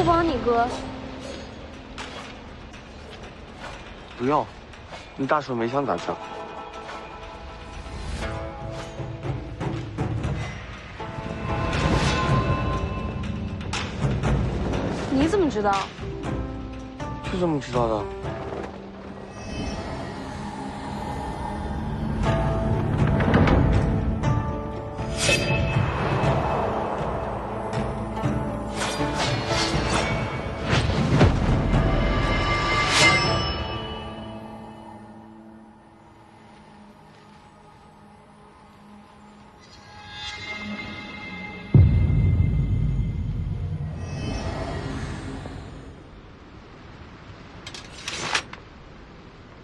不帮你哥？不用，你大手没想打仗。你怎么知道？是这么知道的。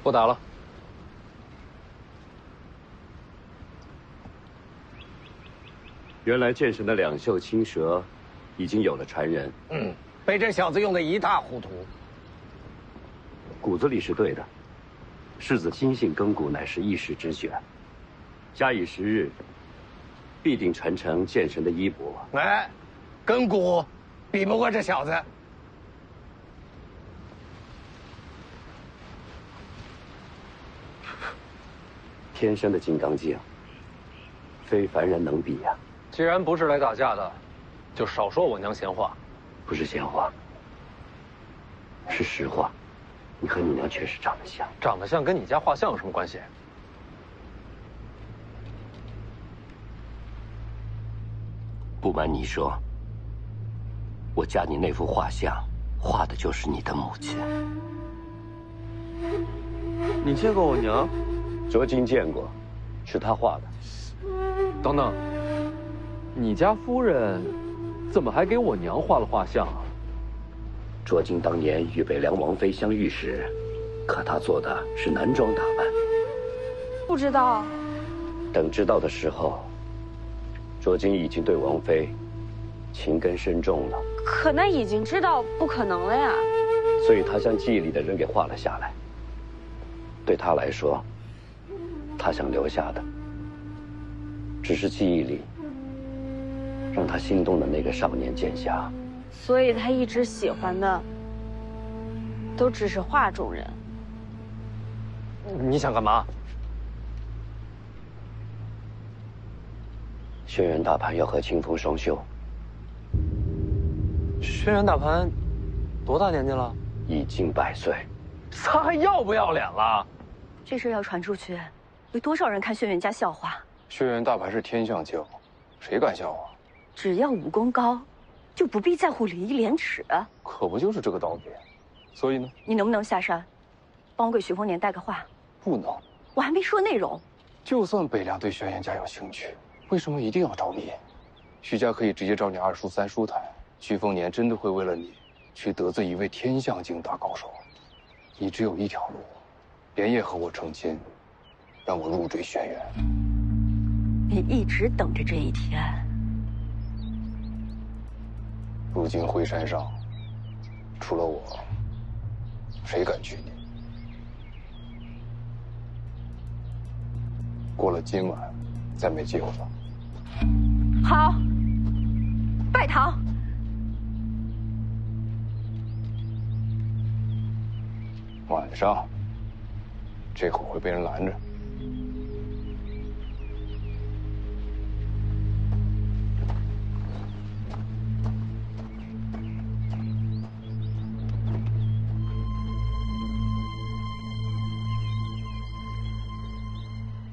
不打了。原来剑神的两袖青蛇已经有了传人。被这小子用得一塌糊涂。骨子里是对的，世子亲信根骨乃是一时之选，假以时日，必定传承剑神的衣钵。哎，根骨比不过这小子。天生的金刚经，非凡人能比呀。既然不是来打架的，就少说我娘闲话。不是闲话，是实话。你和你娘确实长得像。长得像跟你家画像有什么关系？不瞒你说，我家里那幅画像，画的就是你的母亲。你见过我娘？卓金见过，是他画的。等等，你家夫人怎么还给我娘画了画像啊？卓金当年与北凉王妃相遇时，可他做的是男装打扮。不知道。等知道的时候，卓金已经对王妃情根深重了。可那已经知道不可能了呀。所以他将记忆里的人给画了下来。对他来说，他想留下的，只是记忆里让他心动的那个少年剑侠。所以他一直喜欢的，都只是画中人。你想干嘛？轩辕大盘要和清风双修。轩辕大盘多大年纪了？已经100岁。他还要不要脸了？这事要传出去，有多少人看轩辕家笑话？轩辕大盘是天象教，谁敢笑话？只要武功高，就不必在乎礼义廉耻。可不就是这个道理？所以呢？你能不能下山，帮我给徐丰年带个话？不能。我还没说内容。就算北凉对轩辕家有兴趣，为什么一定要找你？徐家可以直接找你2叔3叔谈。徐丰年真的会为了你，去得罪一位天象境大高手？你只有一条路，连夜和我成亲，让我入赘轩辕。你一直等着这一天。如今灰山上，除了我，谁敢娶你？过了今晚，再没机会了。好，拜堂。晚上，这会儿会被人拦着。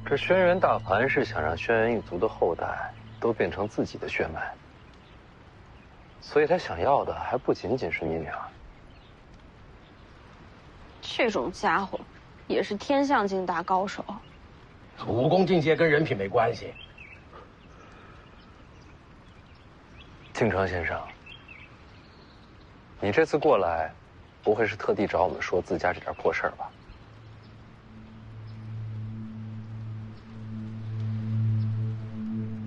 这轩辕大盘是想让轩辕一族的后代都变成自己的血脉，所以他想要的还不仅仅是你娘。这种家伙，也是天象境大高手。武功境界跟人品没关系。敬川先生，你这次过来，不会是特地找我们说自家这点破事儿吧？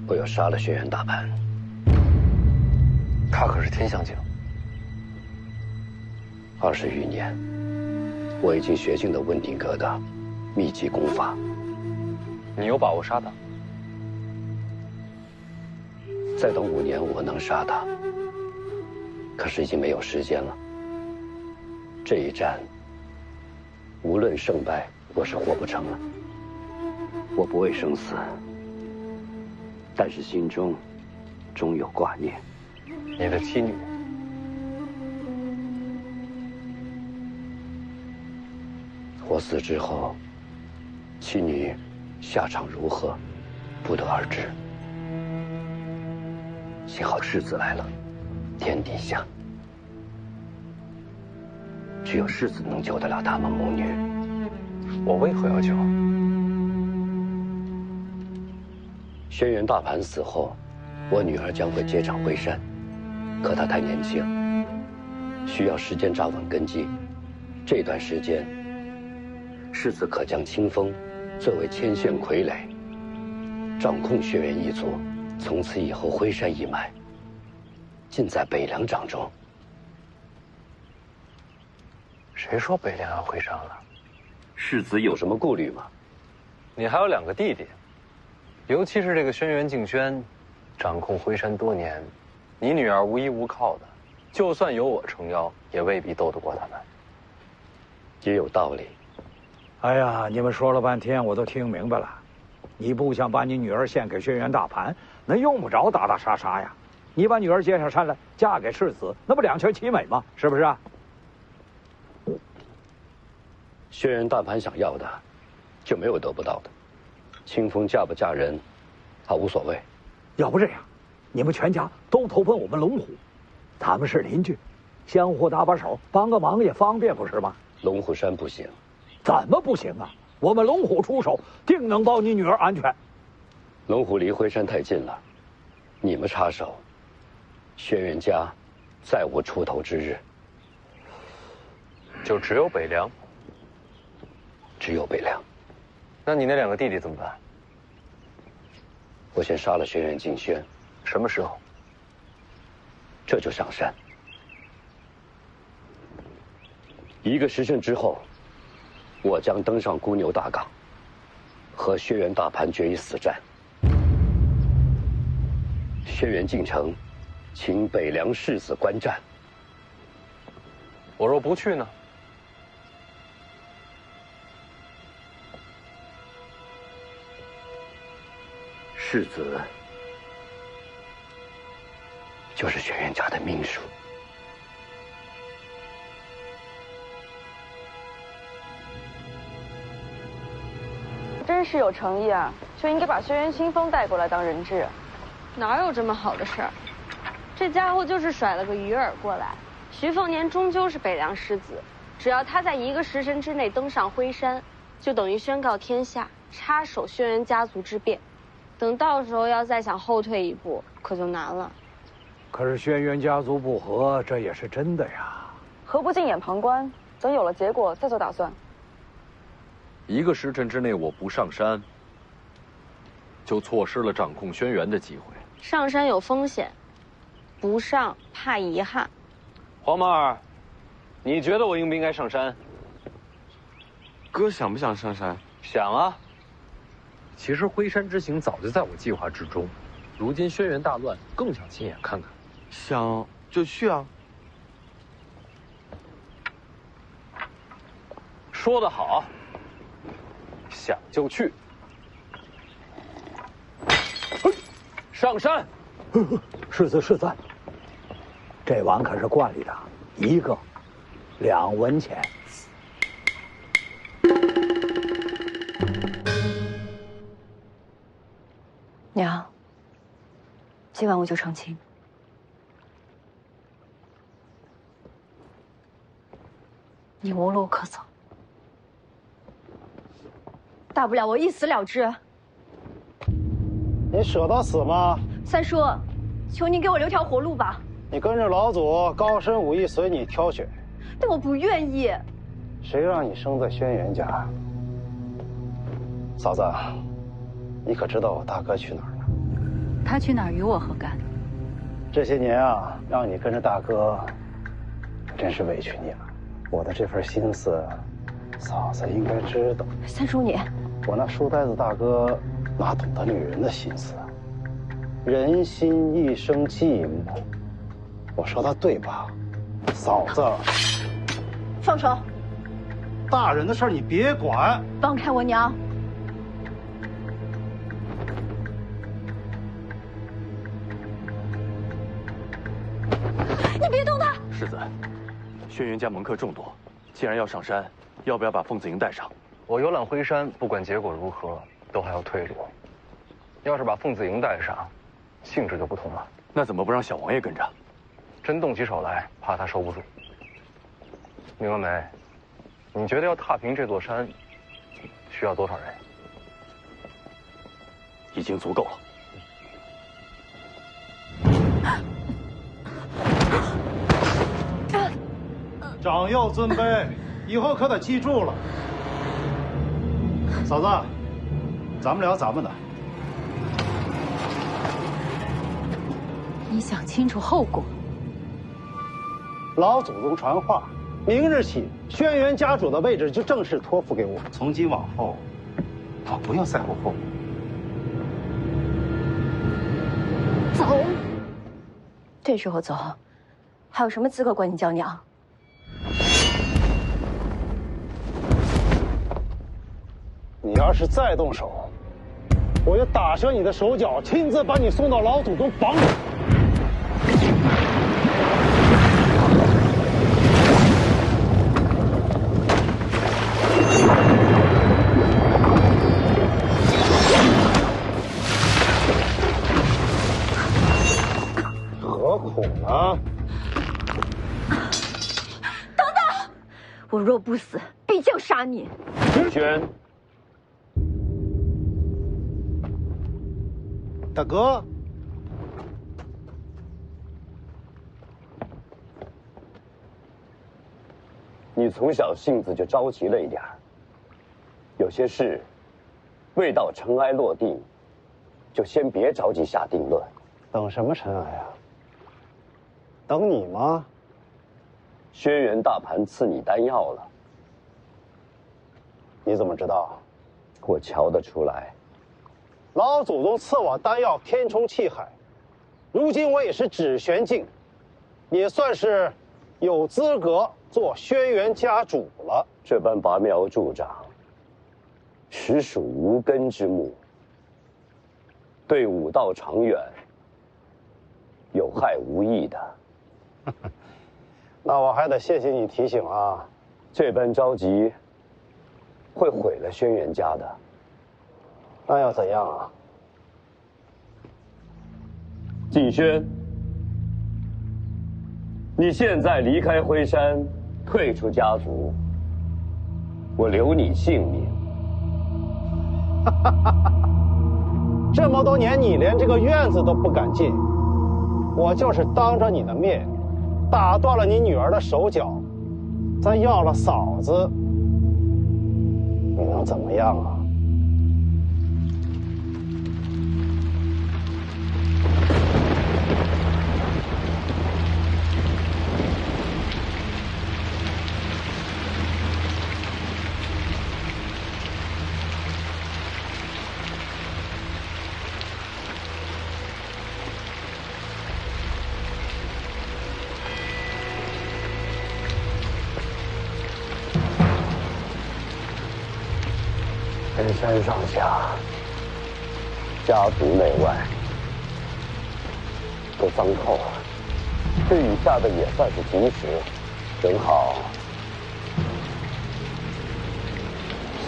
我要杀了轩辕大盘。他可是天象境，20余年，我已经学尽了温鼎阁的秘籍功法。你有把握杀他？再等5年，我能杀他。可是已经没有时间了。这一战，无论胜败，我是活不成了。我不畏生死，但是心中终有挂念。你的妻女，我死之后，妻女下场如何，不得而知。幸好世子来了，天底下只有世子能救得了他们母女。我为何要救？轩辕大盘死后，我女儿将会接掌徽山，可她太年轻，需要时间扎稳根基。这段时间，世子可将清风作为牵线傀儡，掌控轩辕一族。从此以后，徽山一脉尽在北凉掌中。谁说北凉要徽山了？世子有什么顾虑吗？你还有2个弟弟，尤其是这个轩辕敬轩，掌控徽山多年，你女儿无依无靠的，就算有我撑腰，也未必斗得过他们。也有道理。哎呀，你们说了半天，我都听明白了。你不想把你女儿献给轩辕大盘，那用不着打打杀杀呀。你把女儿接上山来，嫁给世子，那不两全其美吗？是不是啊？轩辕大盘想要的，就没有得不到的。清风嫁不嫁人，他无所谓。要不这样，你们全家都投奔我们龙虎，他们是邻居，相互搭把手，帮个忙也方便，不是吗？龙虎山不行。怎么不行啊？我们龙虎出手，定能保你女儿安全。龙虎离徽山太近了，你们插手，轩辕家再无出头之日。就只有北凉？只有北凉。那你那2个弟弟怎么办？我先杀了轩辕敬轩。什么时候？这就上山。1个时辰之后，我将登上孤牛大港，和轩辕大盘决一死战。轩辕进城，请北凉世子观战。我若不去呢？世子就是轩辕家的命数。真是有诚意啊，就应该把轩辕清风带过来当人质。哪有这么好的事儿？这家伙就是甩了个鱼饵过来。徐凤年终究是北凉世子，只要他在1个时辰之内登上徽山，就等于宣告天下，插手轩辕家族之变。等到时候要再想后退一步，可就难了。可是轩辕家族不和，这也是真的呀。何不静眼旁观，等有了结果再做打算？1个时辰之内我不上山，就错失了掌控轩辕的机会。上山有风险，不上怕遗憾。黄毛儿，你觉得我应不应该上山？哥想不想上山？想啊。其实徽山之行早就在我计划之中，如今轩辕大乱，更想亲眼看看。想就去啊。说得好，想就去。上山。世子，这碗可是惯例的，1个2文钱。娘，今晚我就成亲。你无路可走，大不了我一死了之。你舍得死吗？三叔，求您给我留条活路吧。你跟着老祖，高深武艺随你挑选。但我不愿意。谁让你生在轩辕家？嫂子，你可知道我大哥去哪儿了？他去哪儿与我何干？这些年啊，让你跟着大哥，真是委屈你了。我的这份心思，嫂子应该知道。三叔你，我那书呆子大哥哪懂得女人的心思啊？人心一生寂寞，我说的对吧，嫂子？放手！大人的事儿你别管。放开我娘！你别动他！世子，轩辕家门客众多，既然要上山，要不要把凤子营带上？我游览辉山，不管结果如何，都还要退路。要是把凤子营带上，性质就不同了。那怎么不让小王爷跟着？真动起手来，怕他收不住。明白没？你觉得要踏平这座山，需要多少人？已经足够了。长幼尊卑，以后可得记住了。嫂子，咱们聊咱们的。你想清楚后果。老祖宗传话，明日起，轩辕家主的位置就正式托付给我。从今往后，我不用在乎后果。走。这时候走，还有什么资格管你叫娘？你要是再动手，我就打折你的手脚，亲自把你送到老祖宗房里。何苦呢？等等！我若不死，必将杀你。轩。大哥，你从小性子就着急了一点儿，有些事未到尘埃落定，就先别着急下定论。等什么尘埃啊？等你吗？轩辕大盘赐你丹药了，你怎么知道？我瞧得出来。老祖宗赐我丹药填充气海，如今我也是指玄境，也算是有资格做轩辕家主了。这般拔苗助长，实属无根之木，对武道长远有害无益的。那我还得谢谢你提醒啊！这般着急，会毁了轩辕家的。那要怎样啊？景轩，你现在离开辉山，退出家族，我留你性命。这么多年，你连这个院子都不敢进，我就是当着你的面，打断了你女儿的手脚，再要了嫂子，你能怎么样啊？天山上下，家族内外都脏透了，这雨下的也算是及时，正好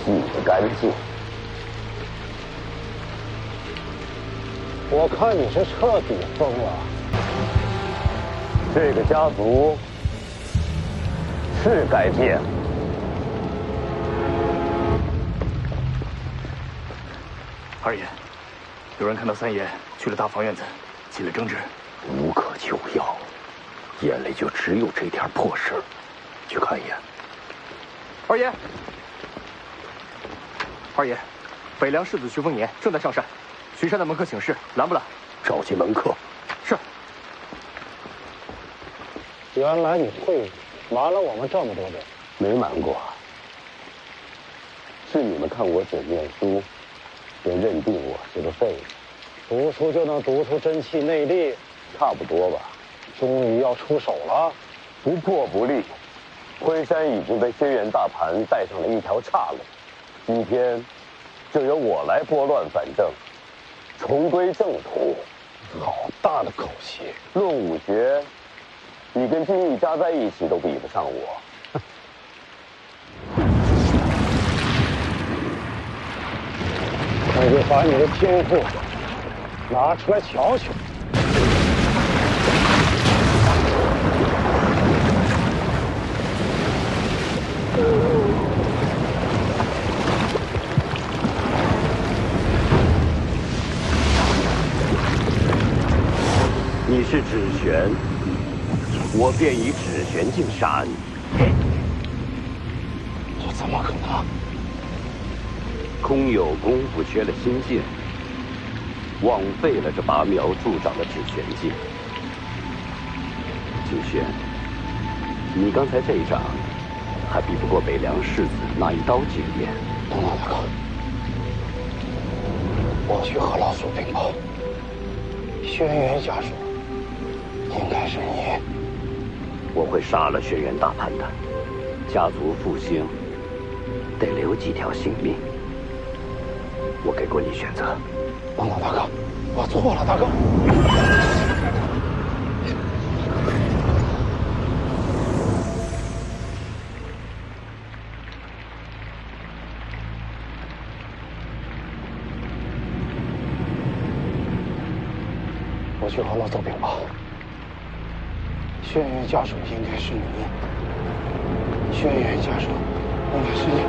洗得干净。我看你是彻底疯了。这个家族是该变。二爷，有人看到三爷去了大房院子，起了争执。无可救药，眼里就只有这点破事。去看一眼。二爷，二爷，北凉世子徐丰年正在上山，徐山的门客请示，拦不拦？召集门客。是。原来你会瞒了我们这么多人。没瞒过，是你们看我只念书，便认定我是个废物。读书就能读出真气内力，差不多吧。终于要出手了。不破不立，辉山已经被轩辕大盘带上了一条岔路，今天就由我来拨乱反正，重归正途。好大的口气！论武学，你跟金玉加在一起都比不上我。那就把你的天赋拿出来瞧瞧。你是指玄，我便以指玄镜杀你。这怎么可能？空有功夫缺了心剑，枉费了这拔苗助长的指玄镜。景轩，你刚才这一掌，还比不过北凉世子那一刀惊艳。等等，大哥，我去和老祖禀报。轩辕家属，应该是你。我会杀了轩辕大盘的，家族复兴得留几条性命。我给过你选择。等等，大哥，我错了，大哥。我去和老祖禀报。轩辕家属应该是你。轩辕家属应该是你。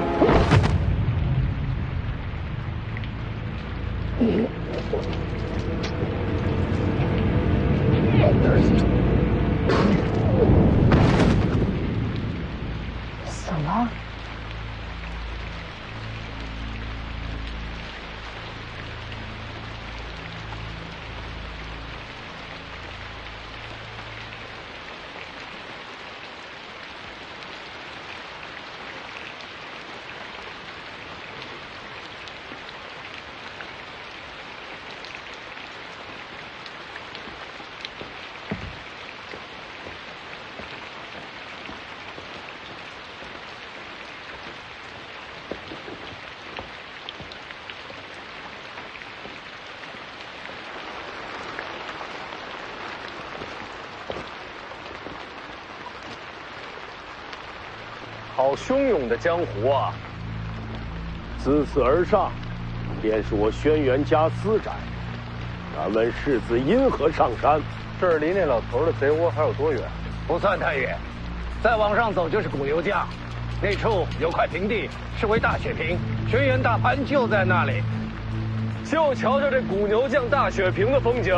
死了。好汹涌的江湖啊！自此而上，便是我轩辕家私宅。敢问世子因何上山？这儿离那老头的贼窝还有多远？不算太远，再往上走就是古牛江，那处有块平地，是为大雪坪，轩辕大盘就在那里。就瞧瞧这古牛将大雪坪的风景。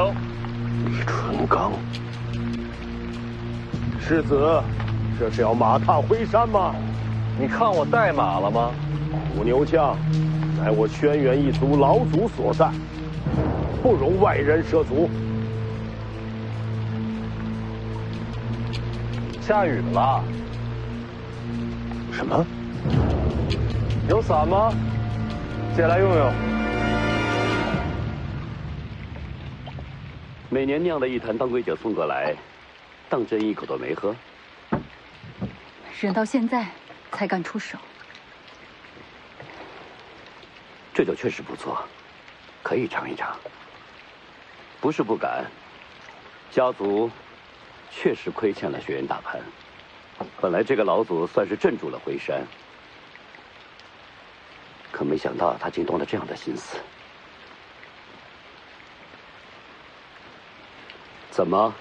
李淳刚，世子，这是要马踏辉山吗？你看我带马了吗？古牛将，乃我轩辕一族老祖所在，不容外人涉足。下雨了。什么？有伞吗？借来用用。每年酿的一坛当归酒送过来，当真一口都没喝。忍到现在才敢出手。这酒确实不错，可以尝一尝。不是不敢，家族确实亏欠了轩辕大盘。本来这个老祖算是镇住了辉山，可没想到他竟动了这样的心思。怎么？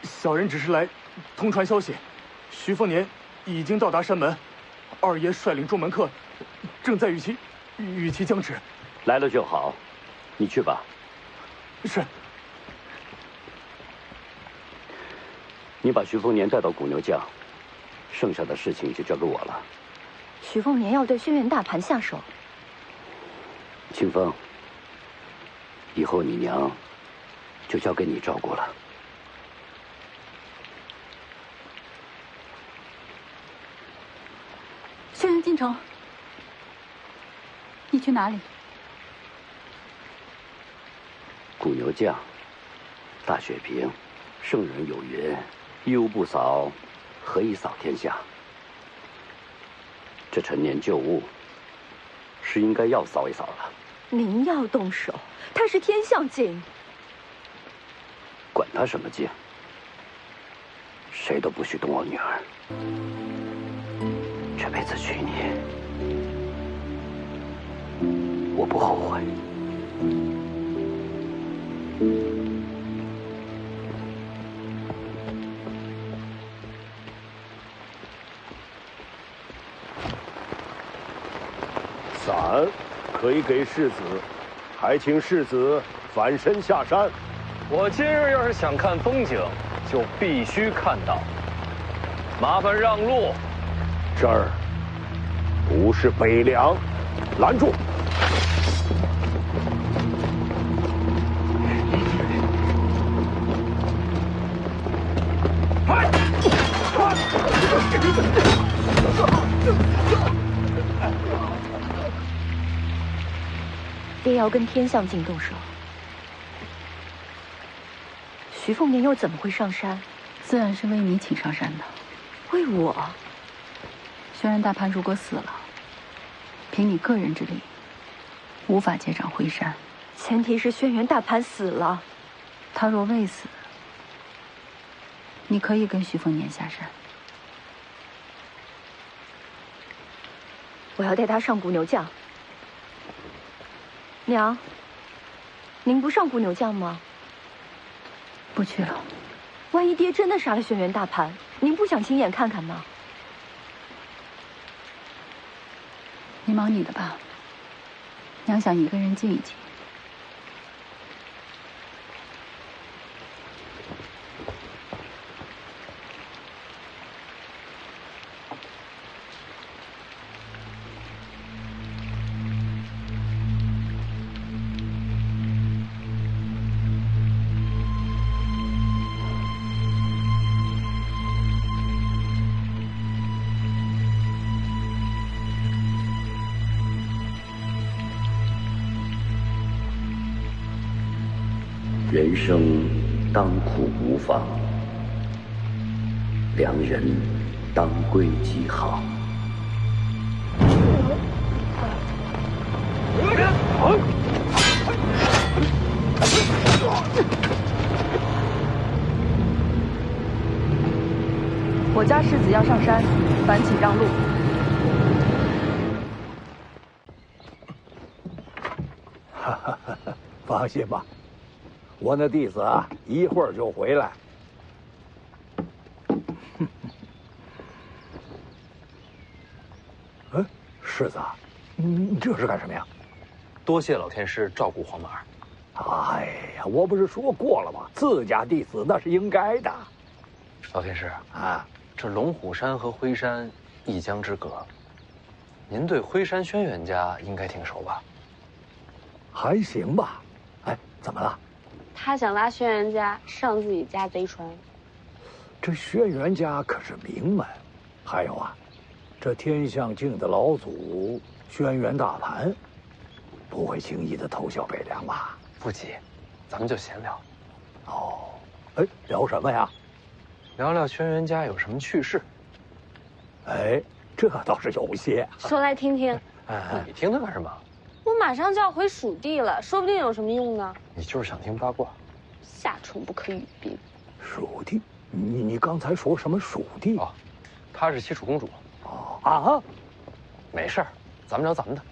小人只是来通传消息，徐凤年已经到达山门，二爷率领众门客正在与其僵持。来了就好，你去吧。是。你把徐凤年带到古牛将，剩下的事情就交给我了。徐凤年要对轩辕大盘下手。清风，以后你娘就交给你照顾了。轩辕金城，你你去哪里？古牛将，大雪平，圣人有云：一无不扫，何以扫天下？这陈年旧物，是应该要扫一扫了。您要动手，它是天象镜。管他什么镜，谁都不许动我女儿。这辈子娶你，我不后悔。伞可以给世子，还请世子返身下山。我今日要是想看风景，就必须看到。麻烦让路。这儿不是北凉，拦住！爹要跟天象镜动手，徐凤年又怎么会上山？自然是为你请上山的。为我？轩辕大潘如果死了，凭你个人之力，无法接掌辉山。前提是轩辕大潘死了。他若未死，你可以跟徐凤年下山。我要带他上古牛将。娘，您不上古牛将吗？不去了。万一爹真的杀了轩辕大潘，您不想亲眼看看吗？你忙你的吧，娘想一个人静一静。人生当苦无妨，良人当归极好。我家世子要上山，烦请让路。放心吧，我那弟子啊，一会儿就回来。嗯，世子，你这是干什么呀？多谢老天师照顾黄马。哎呀，我不是说过了吗？自家弟子那是应该的。老天师啊，这龙虎山和辉山一江之隔，您对辉山轩辕家应该挺熟吧？还行吧。哎，怎么了？他想拉轩辕家上自己家贼船。这轩辕家可是名门，还有啊，这天象镜的老祖轩辕大盘，不会轻易的投效北凉吧？不急，咱们就闲聊。哦，哎，聊什么呀？聊聊轩辕家有什么趣事。哎，这倒是有些。说来听听。哎，你听它干什么？我马上就要回蜀地了，说不定有什么用呢。你就是想听八卦。夏虫不可语冰。蜀地？你刚才说什么蜀地？哦，她是西楚公主。哦啊，没事儿，咱们聊咱们的。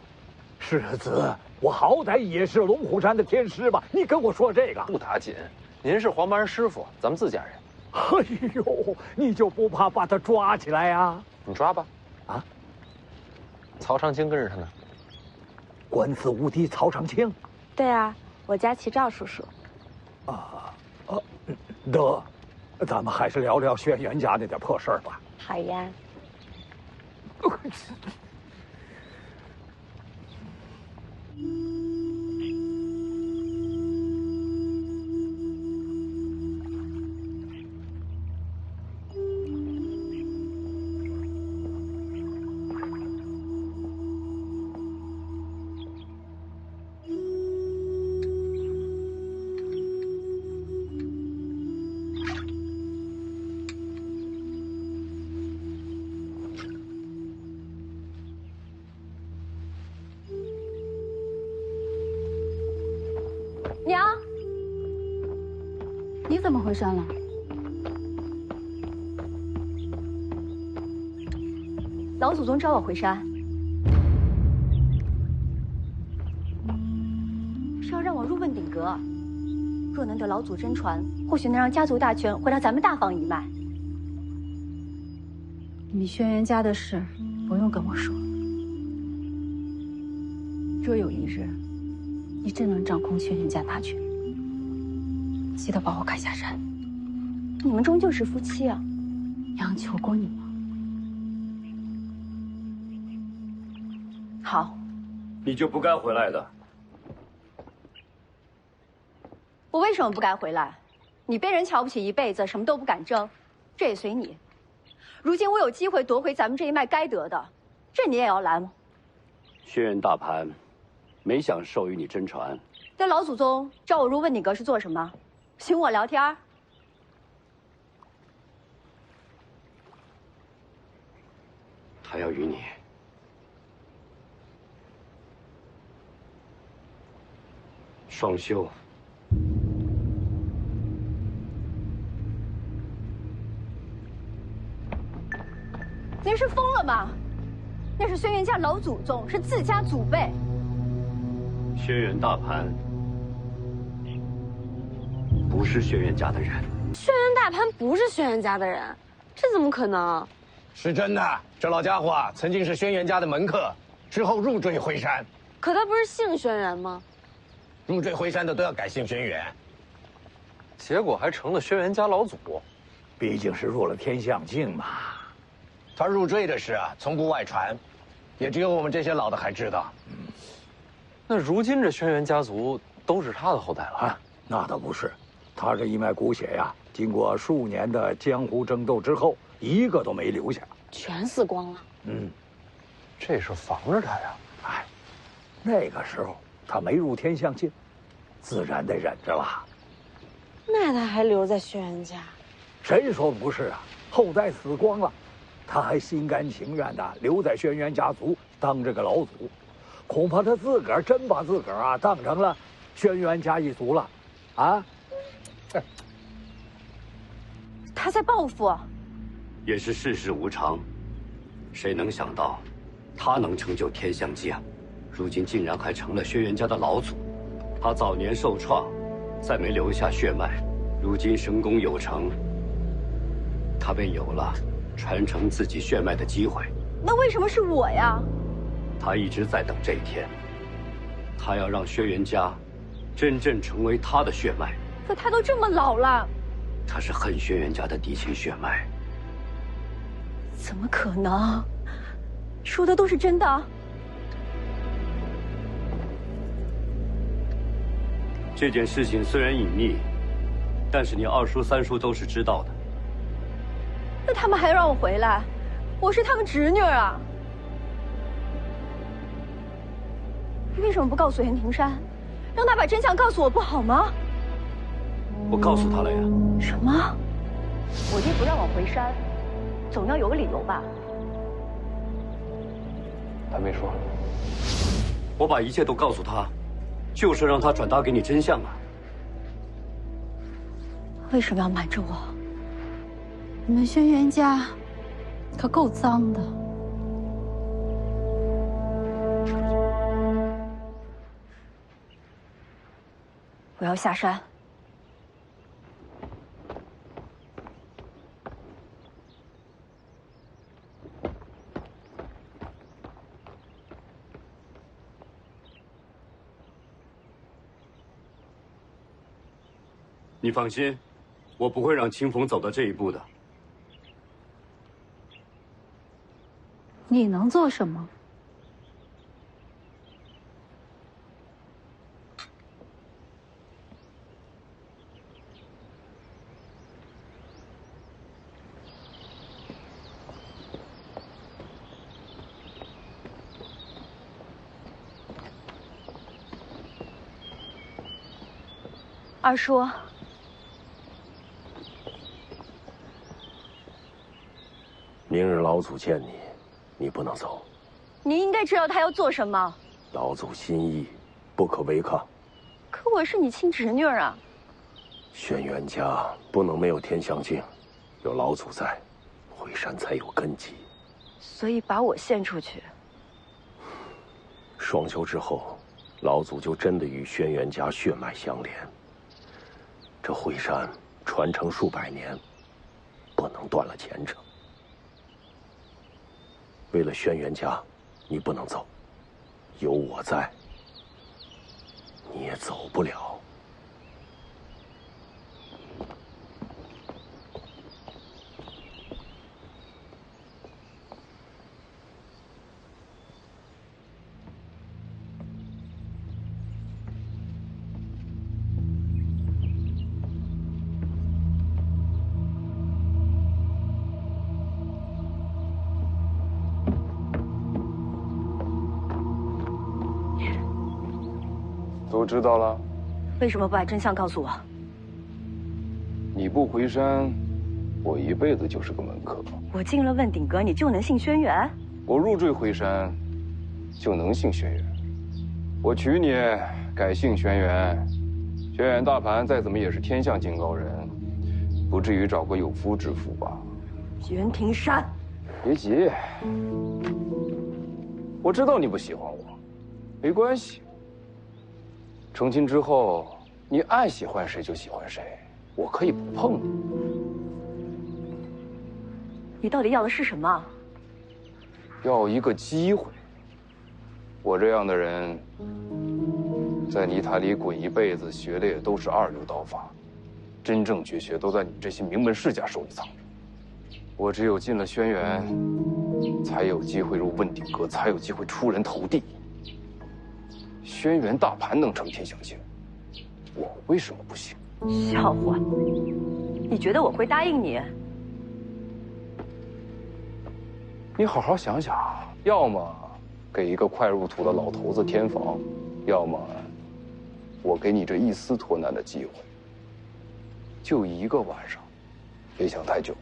世子，我好歹也是龙虎山的天师吧？你跟我说这个不打紧。您是黄门师傅，咱们自家人。哎呦，你就不怕把他抓起来呀？你抓吧。啊？曹长青跟着他呢。官司无敌曹长青。对啊，我家齐赵叔叔。得，咱们还是聊聊轩辕家那点破事儿吧。好呀。你怎么回山了？老祖宗召我回山，是要让我入问鼎阁。若能得老祖真传，或许能让家族大权回到咱们大房一脉。你轩辕家的事，不用跟我说。若有一日，你真能掌控轩辕家大权，记得把我赶下山。你们终究是夫妻啊！娘求过你吗？好，你就不该回来的。我为什么不该回来？你被人瞧不起一辈子，什么都不敢争，这也随你。如今我有机会夺回咱们这一脉该得的，这你也要拦吗？轩辕大盘没想授予你真传。那老祖宗召我入问鼎阁是做什么？寻我聊天？他要与你双修。您是疯了吗？那是轩辕家老祖宗，是自家祖辈。轩辕大盘不是轩辕家的人。轩辕大盘不是轩辕家的人，这怎么可能？是真的，这老家伙啊，曾经是轩辕家的门客，之后入赘回山。可他不是姓轩辕吗？入赘回山的都要改姓轩辕，结果还成了轩辕家老祖。毕竟是入了天象境嘛。他入赘的事啊，从不外传，也只有我们这些老的还知道。那如今这轩辕家族都是他的后代了啊？那倒不是，他这一脉骨血呀，经过数年的江湖争斗之后，一个都没留下，全死光了。这是防着他呀。哎，那个时候他没入天象境，自然得忍着了。那他还留在轩辕家？谁说不是啊？后代死光了，他还心甘情愿的留在轩辕家族当这个老祖，恐怕他自个儿真把自个儿啊当成了轩辕家一族了，啊！他在报复。也是世事无常，谁能想到，他能成就天象界，如今竟然还成了轩辕家的老祖。他早年受创，再没留下血脉，如今神功有成，他便有了传承自己血脉的机会。那为什么是我呀？他一直在等这一天，他要让轩辕家真正成为他的血脉。可他都这么老了，他是恨轩辕家的嫡亲血脉。怎么可能？说的都是真的？这件事情虽然隐秘，但是你二叔三叔都是知道的。那他们还让我回来？我是他们侄女啊！你为什么不告诉袁庭山，让他把真相告诉我不好吗？我告诉他了呀。什么？我爹不让我回山，总要有个理由吧？他没说。我把一切都告诉他，就是让他转达给你真相啊。为什么要瞒着我？你们轩辕家可够脏的。我要下山。你放心，我不会让清风走到这一步的。你能做什么？二叔，明日老祖见你，你不能走。你应该知道他要做什么。老祖心意，不可违抗。可我是你亲侄女啊。轩辕家不能没有天象镜，有老祖在，回山才有根基。所以把我献出去。双修之后，老祖就真的与轩辕家血脉相连。这回山传承数百年，不能断了前程。为了轩辕家，你不能走，有我在，你也走不了。都知道了。为什么不把真相告诉我？你不回山，我一辈子就是个门客。我进了问鼎阁，你就能信轩辕？我入赘回山，就能姓轩辕。我娶你，改姓轩辕。轩辕大盘再怎么也是天象境高人，不至于找个有夫之妇吧？袁庭山，别急，我知道你不喜欢我，没关系。成亲之后，你爱喜欢谁就喜欢谁，我可以不碰你。你到底要的是什么？要一个机会。我这样的人，在泥潭里滚一辈子，学的也都是二流刀法，真正绝学都在你们这些名门世家手里藏着。我只有进了轩辕，才有机会入问鼎阁，才有机会出人头地。轩辕大盘能成天象境，我为什么不行？笑话！你觉得我会答应你？你好好想想，要么给一个快入土的老头子添房，要么我给你这一丝脱难的机会。就一个晚上，别想太久。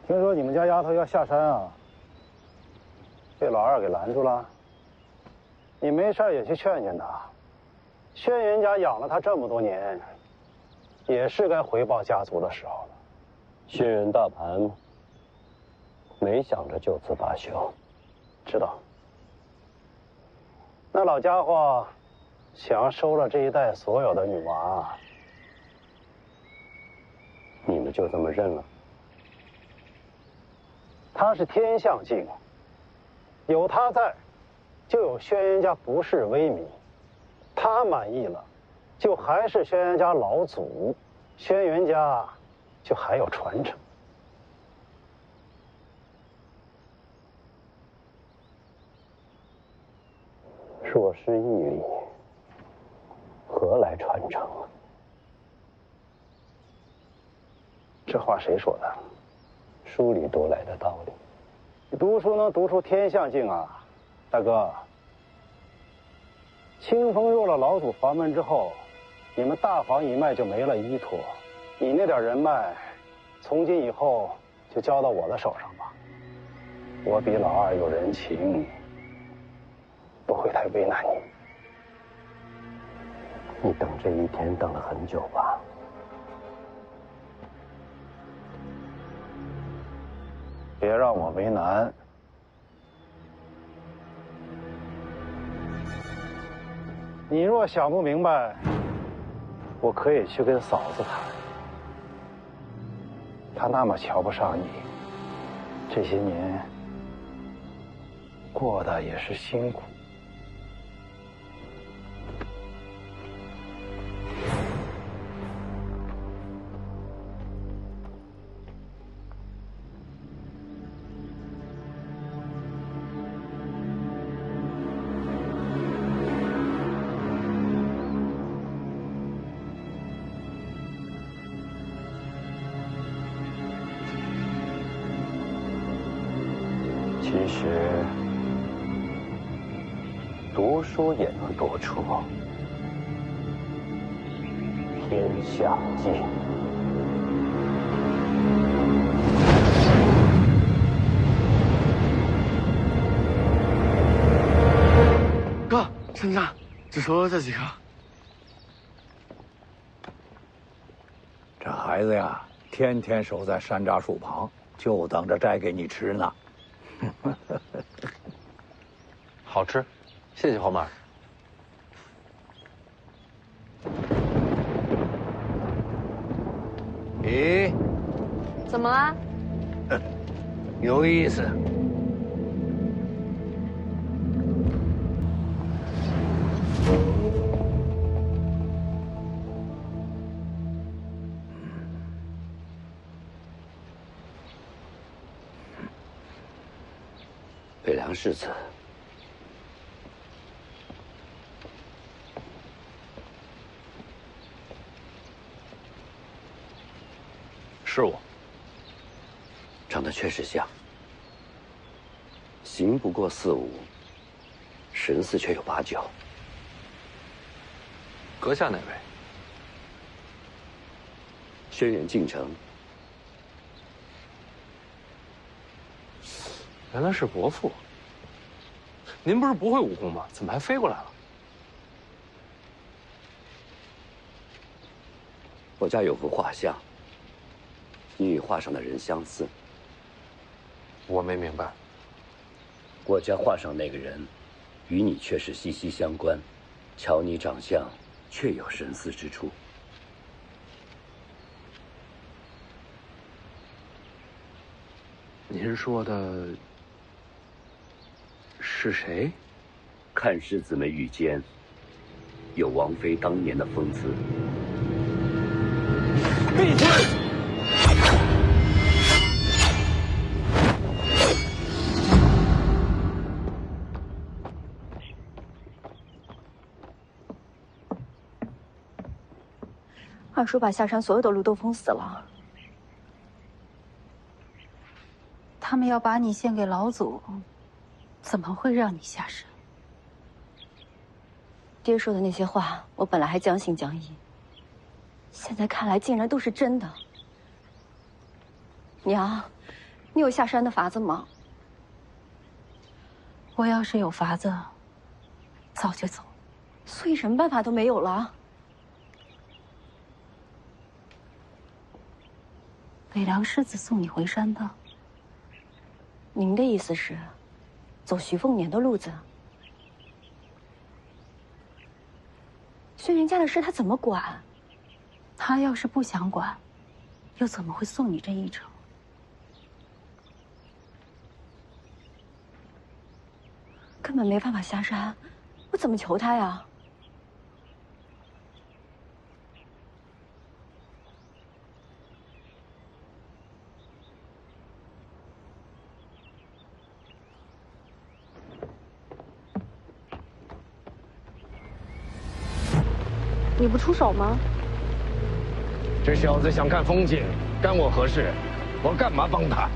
听说你们家丫头要下山啊，被老二给拦住了。你没事也去劝劝她。轩辕家养了她这么多年，也是该回报家族的时候了。轩辕大盘没想着就此罢休，知道。那老家伙想要收了这一代所有的女娃，你们就这么认了？他是天象境，有他在，就有轩辕家不世威名。他满意了，就还是轩辕家老祖，轩辕家就还有传承。若失义理，何来传承啊？这话谁说的？书里读来的道理。你读书能读出天象境啊，大哥。清风入了老祖房门之后，你们大房一脉就没了依托。你那点人脉，从今以后就交到我的手上吧。我比老二有人情，不会太为难你。你等这一天等了很久吧？别让我为难。你若想不明白，我可以去跟嫂子谈。她那么瞧不上你，这些年过得也是辛苦。其实读书也能读出天下境。哥，剩下只收了这几个。这孩子呀，天天守在山楂树旁，就等着摘给你吃呢。好吃，谢谢黄马。咦，怎么了？有意思。北凉世子，是我。长得确实像，形不过4-5，神似却有8-9。阁下哪位？轩辕敬城。原来是伯父。您不是不会武功吗？怎么还飞过来了？我家有幅画像，你与画上的人相似。我没明白。我家画上那个人，与你却是息息相关。瞧你长相，确有神似之处。您说的是谁？看世子眉宇间，有王妃当年的风姿。闭嘴！二叔把下山所有的路都封死了。他们要把你献给老祖，怎么会让你下山？爹说的那些话，我本来还将信将疑，现在看来竟然都是真的。娘，你有下山的法子吗？我要是有法子，早就走。所以什么办法都没有了？北凉世子送你回山的。您的意思是，走徐凤年的路子？轩辕家的事他怎么管？他要是不想管，又怎么会送你这一程？根本没办法下山，我怎么求他呀？你不出手吗？这小子想看风景，干我何事？我干嘛帮他？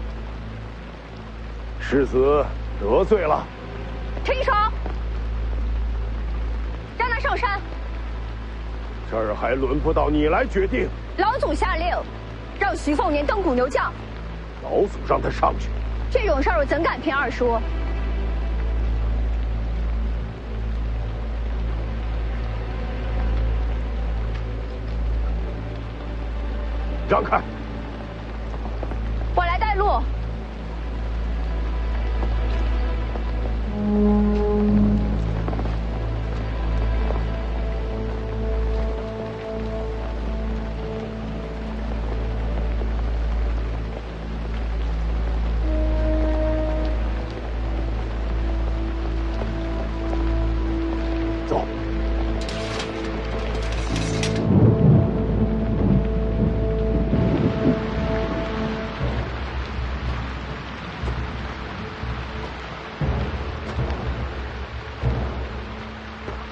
世子得罪了。停手！让他上山。这儿还轮不到你来决定。老祖下令，让徐凤年登古牛将。老祖让他上去。这种事儿我怎敢骗二叔？让开！我来带路。走。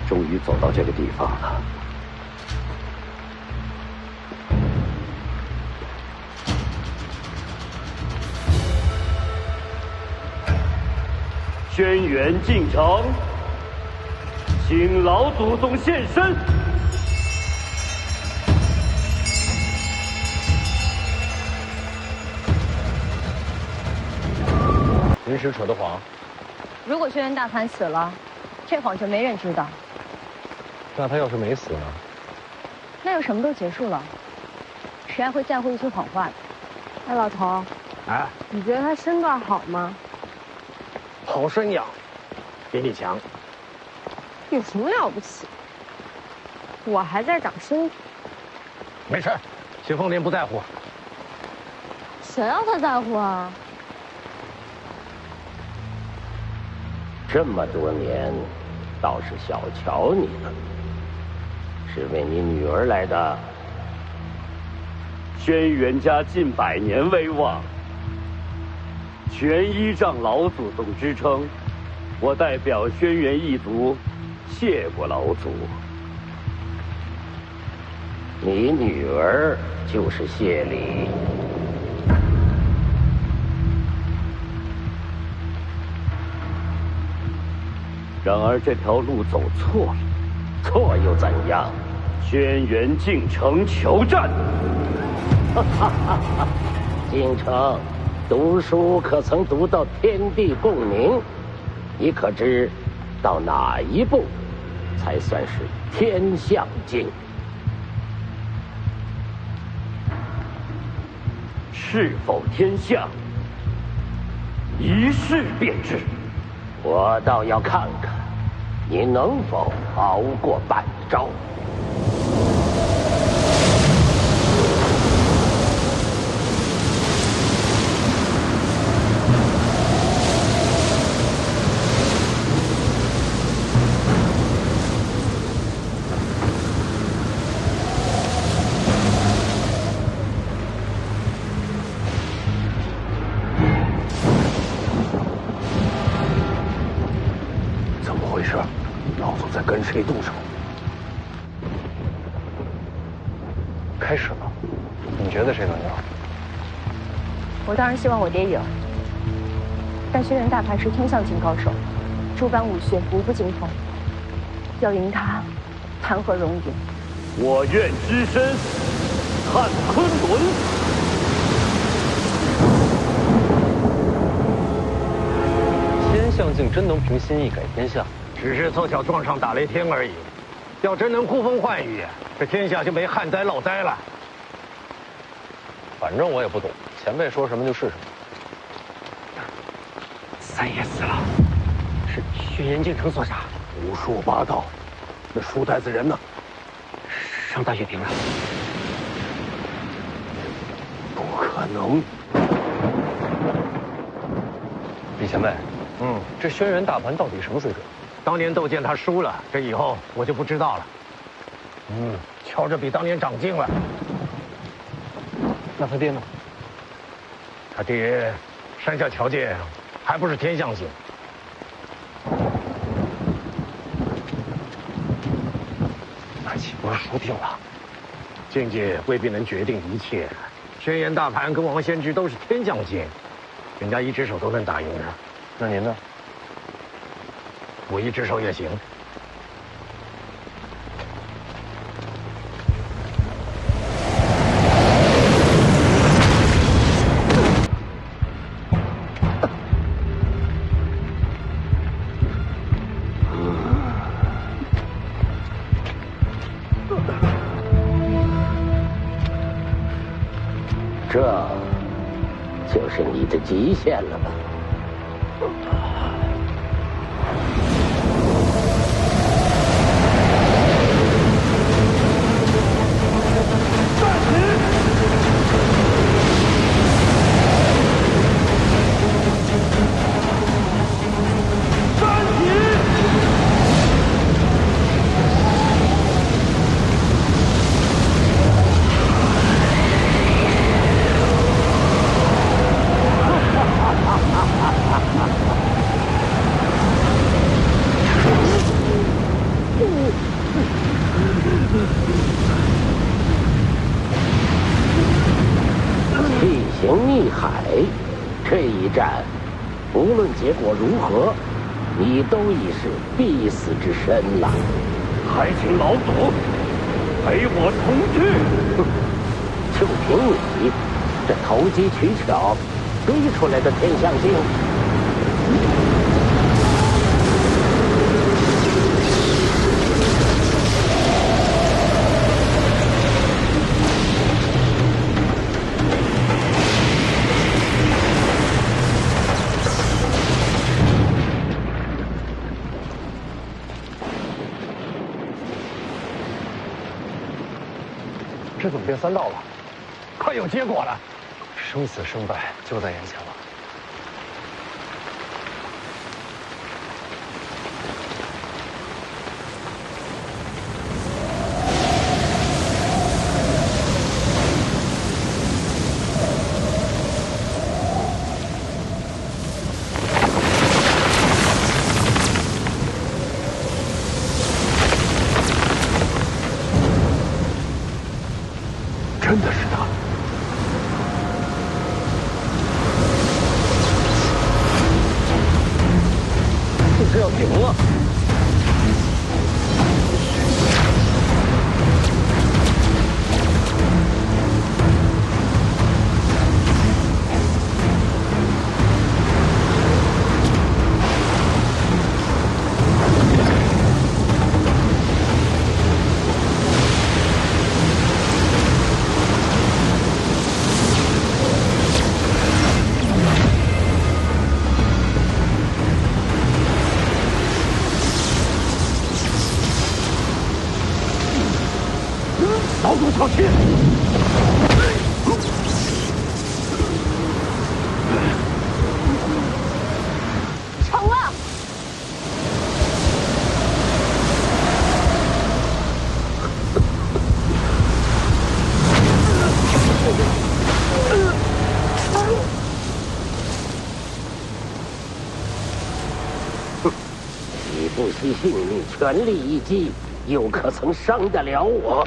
终于走到这个地方了。轩辕进城，请老祖宗现身。临时扯的谎。如果轩辕大盘死了，这谎就没人知道。那他要是没死呢？那就什么都结束了，谁还会在乎一句谎话呢？哎，老头，哎，你觉得他身段好吗？好身养，比你强。有什么了不起？我还在长身体。没事，徐凤年不在乎。谁要他在乎啊？这么多年，倒是小瞧你了，是为你女儿来的。轩辕家近100年威望，全依仗老祖宗支撑。我代表轩辕一族，谢过老祖。你女儿就是谢礼。然而这条路走错了，错又怎样？轩辕进城求战。哈哈哈哈！进城读书可曾读到天地共鸣？你可知到哪一步才算是天象经？是否天象，一试便知。我倒要看看，你能否熬过半招。跟谁动手？开始了，你觉得谁能赢？我当然希望我爹赢，但轩辕大盘是天象境高手，诸般武学无不精通，要赢他，谈何容易？我愿只身探昆仑。天象境真能凭心意改天象？只是凑巧撞上打雷天而已。要真能呼风唤雨，这天下就没旱灾涝灾了。反正我也不懂，前辈说什么就是什么。三爷死了，是轩辕敬城所杀，无术八道。那书呆子人呢？上大雪坪了。不可能！李前辈，这轩辕大盘到底什么水准？当年斗剑他输了，这以后我就不知道了。瞧着比当年长进了。那他爹呢？他爹山下瞧见，还不是天象境。那岂不是输定了？境界未必能决定一切。轩辕大盘跟王仙芝都是天降境，人家一只手都能打赢的。那您呢？我一只手也行。这就是你的极限了吧？气行逆海，这一战无论结果如何，你都已是必死之身了，还请老祖陪我同去。就凭你这投机取巧堆出来的天象镜，这怎么变3道了？快有结果了！生死胜败就在眼前了。真的是他！这是要赢了！老祖小心！成了！你不惜性命全力一击，又可曾伤得了我？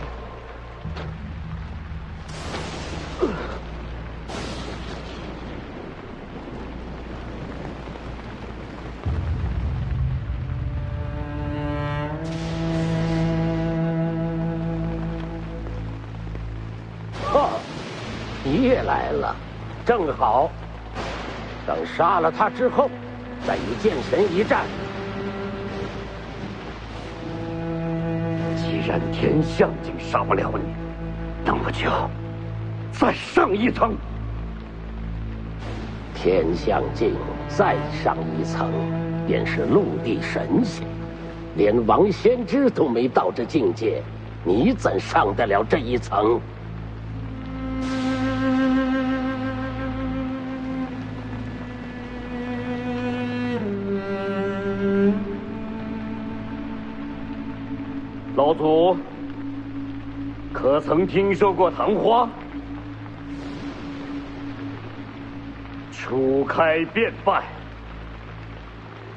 你也来了，正好。等杀了他之后，再与剑神一战。既然天象镜杀不了你，那么就再上一层。天象镜再上一层，便是陆地神仙。连王先知都没到这境界，你怎上得了这一层？老祖，可曾听说过昙花？初开便败，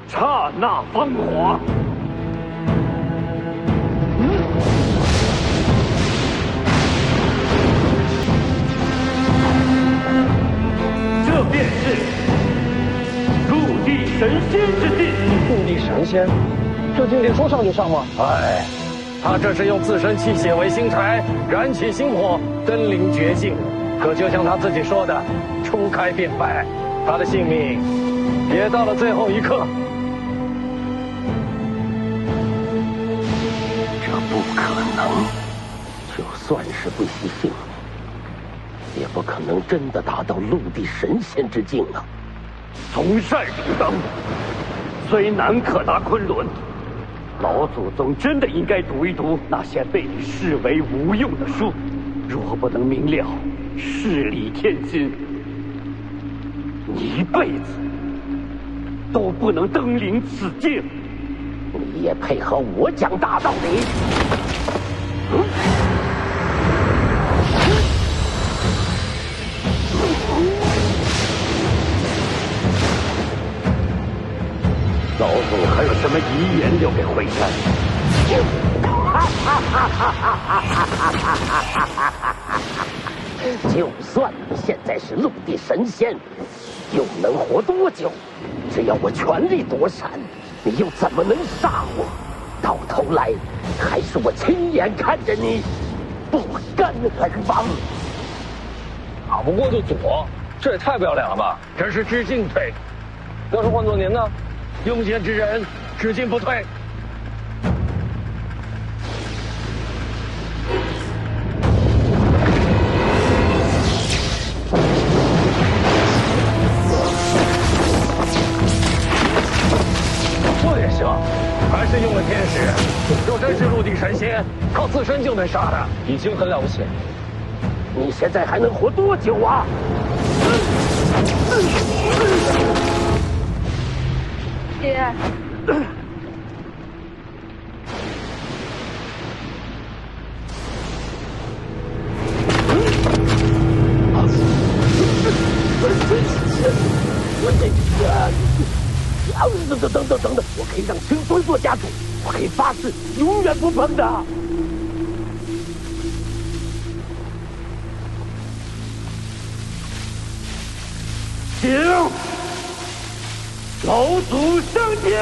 刹那芳华。这便是陆地神仙之境。陆地神仙，这境界说上就上吗？哎。他这是用自身气血为星柴，燃起星火，登临绝境。可就像他自己说的，初开便败，他的性命也到了最后一刻。这不可能，就算是不惜性命，也不可能真的达到陆地神仙之境啊！从善如登，虽难可达昆仑。老祖宗真的应该读一读那些被你视为无用的书，若不能明了事理天心，你一辈子都不能登临此境。你也配合我讲大道理？老祖还有什么遗言留给惠山？就算你现在是陆地神仙，又能活多久？只要我全力躲闪，你又怎么能杀我？到头来，还是我亲眼看着你不甘而亡。打不过就躲，这也太不要脸了吧！这是知进退。要是换做您呢？用剑之人，只进不退。这也行，还是用了天使。若真是陆地神仙，靠自身就能杀的，已经很了不起。你现在还能活多久啊？爹，等，我可以让青松做家主，我可以发誓永远不碰的。请老祖升天。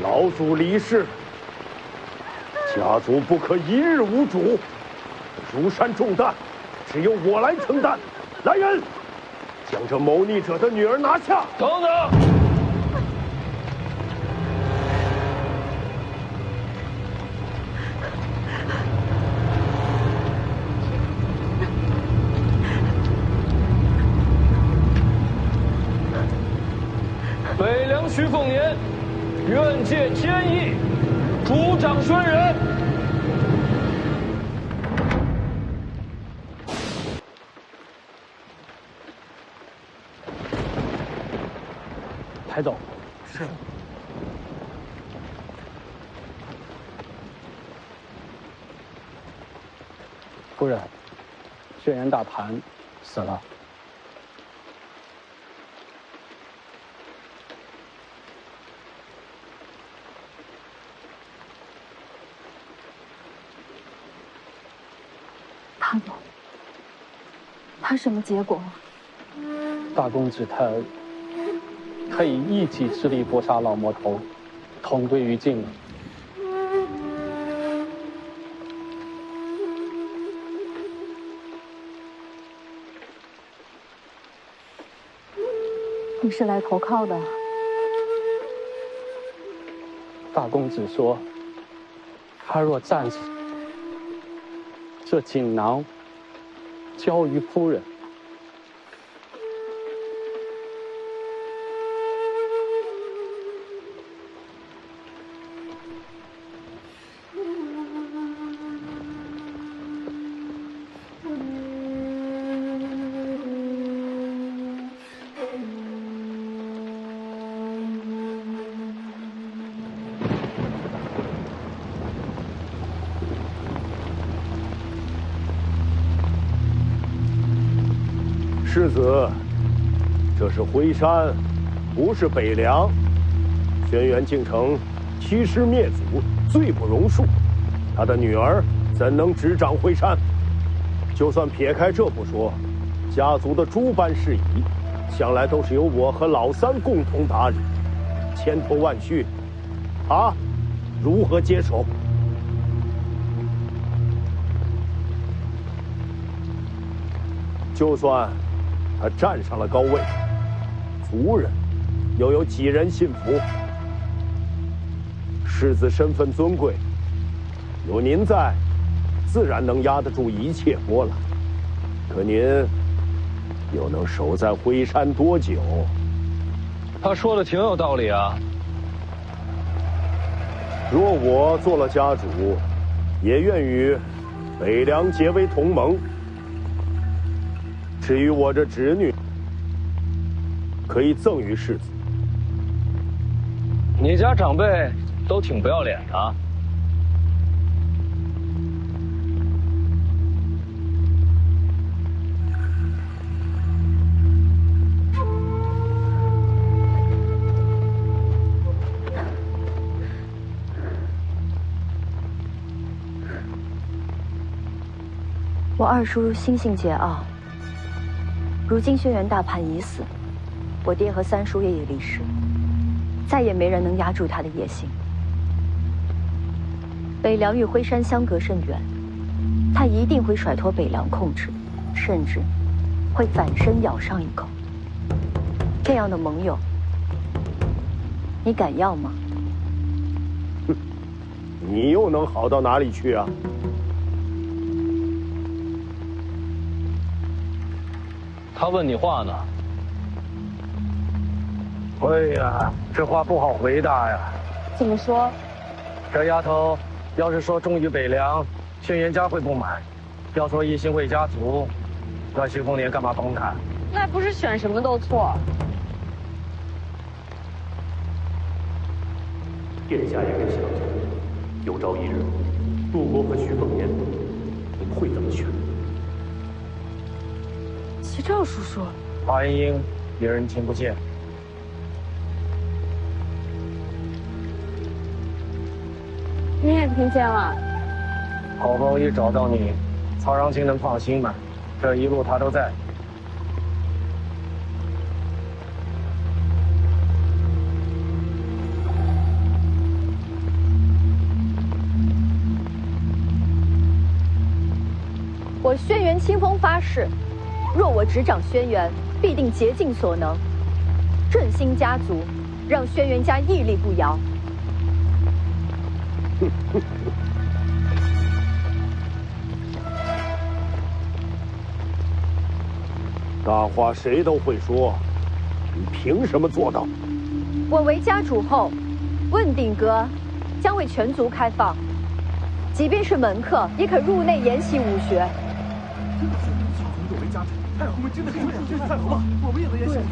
老祖离世，家族不可一日无主，如山重担，只有我来承担。来人，将这谋逆者的女儿拿下！等等。北凉徐凤年，愿借天意，主掌轩辕。抬走。是。夫人，轩辕大盘死了。他什么结果？大公子太儿可以一己之力搏杀老魔头，同归于尽了。你是来投靠的？大公子说，他若战死，这锦囊交于夫人。世子，这是辉山，不是北凉。轩辕敬城欺师灭祖，罪不容恕。他的女儿怎能执掌辉山？就算撇开这不说，家族的诸般事宜，向来都是由我和老三共同打理，千头万绪，他如何接手？就算他站上了高位，族人又有几人信服？世子身份尊贵，有您在，自然能压得住一切波澜。可您又能守在辉山多久？他说的挺有道理啊。若我做了家主，也愿与北凉结为同盟。至于我这侄女，可以赠与世子。你家长辈都挺不要脸的啊。我二叔心性桀骜，如今轩辕大叛已死，我爹和三叔爷也离世，再也没人能压住他的野心。北凉与辉山相隔甚远，他一定会甩脱北凉控制，甚至会反身咬上一口。这样的盟友，你敢要吗？哼，你又能好到哪里去啊？他问你话呢。哎呀，这话不好回答呀。怎么说？这丫头要是说忠于北凉，轩辕家会不满；要说一心为家族，那徐丰年干嘛帮他？那不是选什么都错。殿下也该想想，有朝一日，陆国和徐凤年会怎么选？齐赵叔叔，话音音，别人听不见。你也听见了？好不容易找到你，曹长青能放心吗？这一路他都在。我轩辕清风发誓，若我执掌轩辕，必定竭尽所能，振兴家族，让轩辕家屹立不摇。大话谁都会说，你凭什么做到？我为家主后，问鼎阁将为全族开放，即便是门客也可入内研习武学。作为家主，我们真的可以出去散伙吗？我们也能研习武学。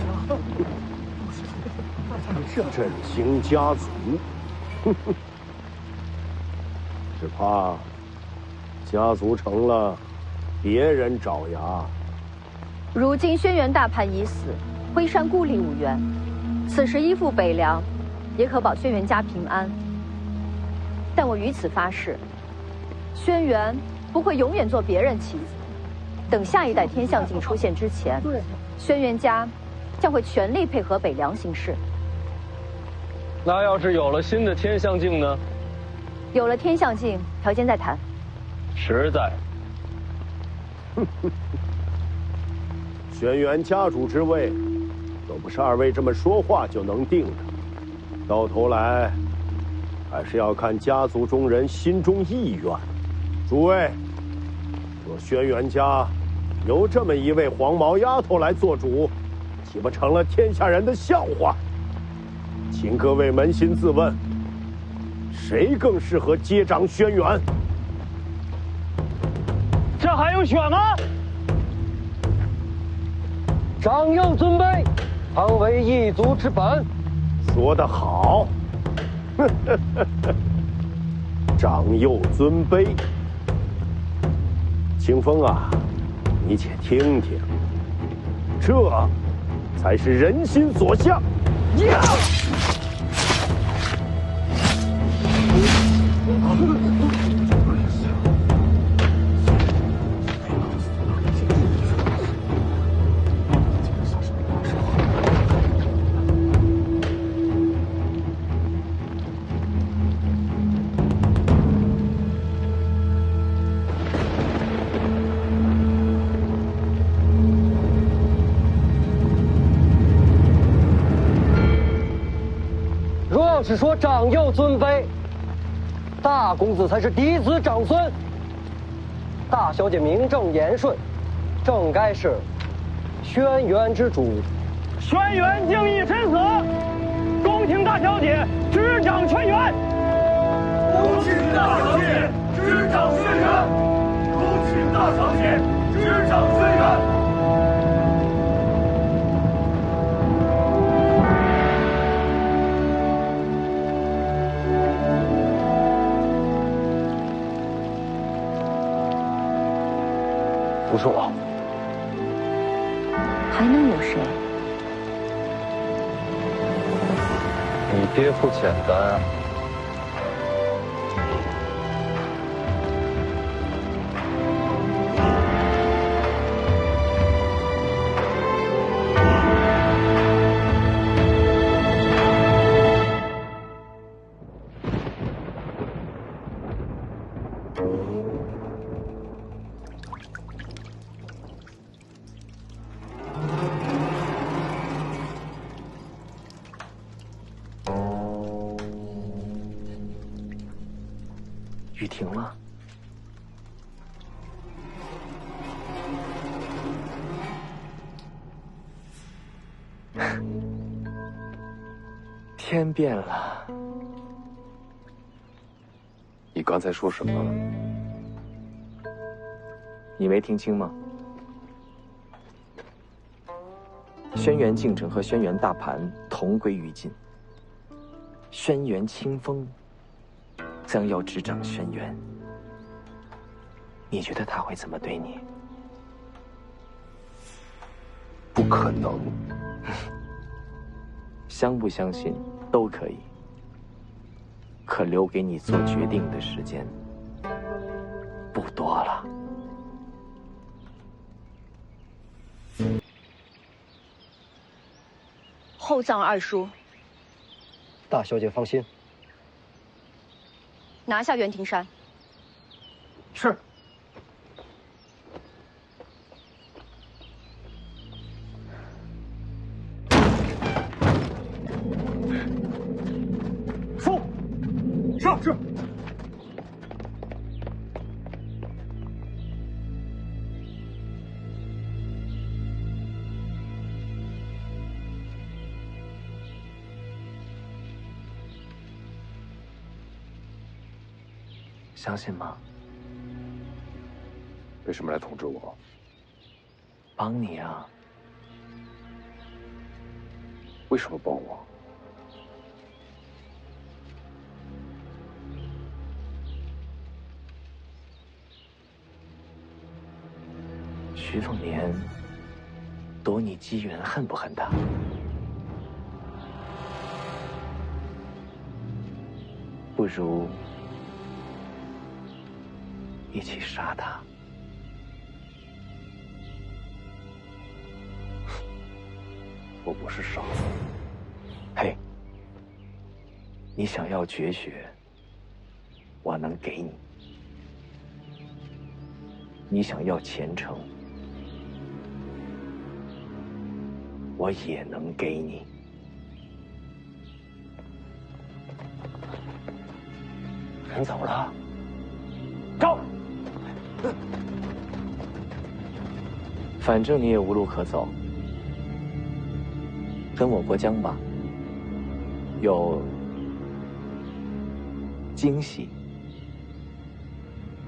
振兴家族，只怕家族成了别人爪牙。如今轩辕大叛已死，辉山孤立无援，此时依附北凉，也可保轩辕家平安。但我于此发誓，轩辕不会永远做别人棋子。等下一代天象镜出现之前，轩辕家将会全力配合北凉行事。那要是有了新的天象镜呢？有了天象镜，条件再谈。实在。轩辕家主之位，都不是二位这么说话就能定的。到头来，还是要看家族中人心中意愿。诸位，若轩辕家由这么一位黄毛丫头来做主，岂不成了天下人的笑话？请各位扪心自问，谁更适合接掌轩辕？这还用选吗？长幼尊卑，常为一族之本。说得好，长幼尊卑。清风啊，你且听听，这才是人心所向。呀！是说长幼尊卑，大公子才是嫡子长孙，大小姐名正言顺，正该是轩辕之主。轩辕敬义身死，恭请大小姐执掌轩辕。恭请大小姐执掌轩辕。恭请大小姐执掌轩辕。不是我，还能有谁？你爹不简单啊！雨停了。天变了。你刚才说什么了？你没听清吗？轩辕敬城和轩辕大盘同归于尽。轩辕清风将要执掌轩辕，你觉得他会怎么对你？不可能。相不相信都可以，可留给你做决定的时间不多了。厚葬二叔。大小姐放心。拿下袁庭山。是。收。是。相信吗？为什么来通知我？帮你啊。为什么帮我？徐凤年夺你机缘，恨不恨他？不如一起杀他。我不是傻子。嘿，你想要绝学，我能给你；你想要前程，我也能给你。人走了，招！反正你也无路可走，跟我过江吧。有惊喜